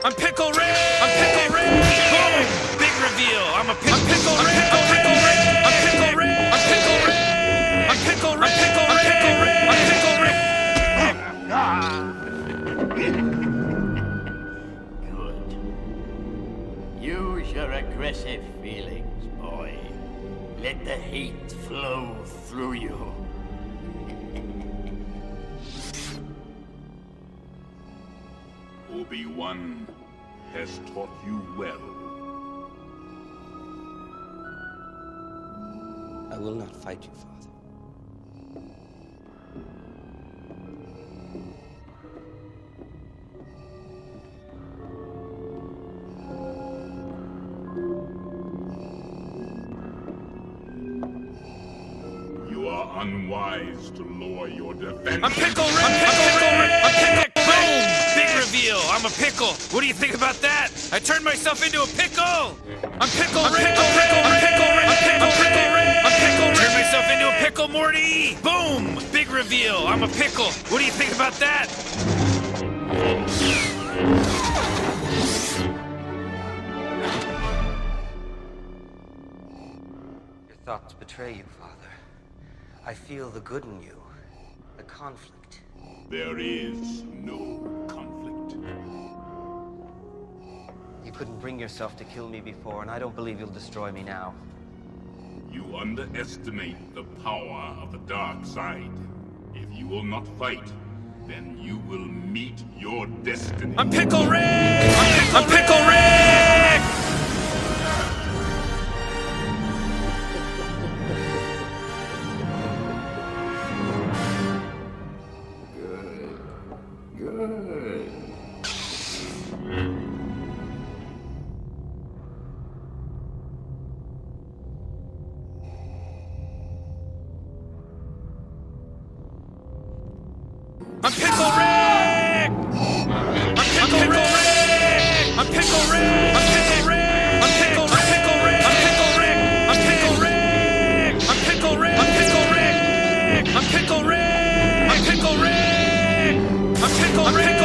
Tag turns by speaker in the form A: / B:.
A: I'm Pickle Rick! I'm Pickle Rick! Boom! Big reveal! I'm a pickle Rick! I'm Pickle Rick! I'm Pickle Rick! I'm Pickle Rick! I'm Pickle Rick! I'm Pickle Rick! I'm Pickle Rick!
B: Good. Use your aggressive feelings, boy. Let the hate flow through you.
C: Obi-Wan has taught you well.
D: I will not fight you, Father.
C: You are unwise to lower your defense.
A: I'm Pickle Rick! I'm Pickle Rick! I'm Pickle Rick! Boom! Big reveal! I'm a pickle! What do you think about that? I turned myself into a pickle! I'm Pickle Rick! I'm Pickle Rick! I'm Pickle Rick! I'm Pickle Rick! I'm Pickle Rick! Turned myself into a pickle, Morty! Boom! Big reveal! I'm a pickle! What do you think about that?
D: Your thoughts betray you, Father. I feel the good in you. The conflict.
C: There is no conflict.
D: You couldn't bring yourself to kill me before, and I don't believe you'll destroy me now.
C: You underestimate the power of the dark side. If you will not fight, then you will meet your destiny.
A: I'm Pickle Rick! I'm Pickle Rick!
B: Good.
A: I'm Pickle Rick! I'm Pickle Rick! I'm Pickle Rick! I'm Pickle Rick! I'm Pickle Rick! I'm Pickle Rick! I'm Pickle Rick! I'm Pickle Rick! I'm Pickle Rick! I'm Pickle Rick! I'm Pickle Rick! I'm Pickle Rick!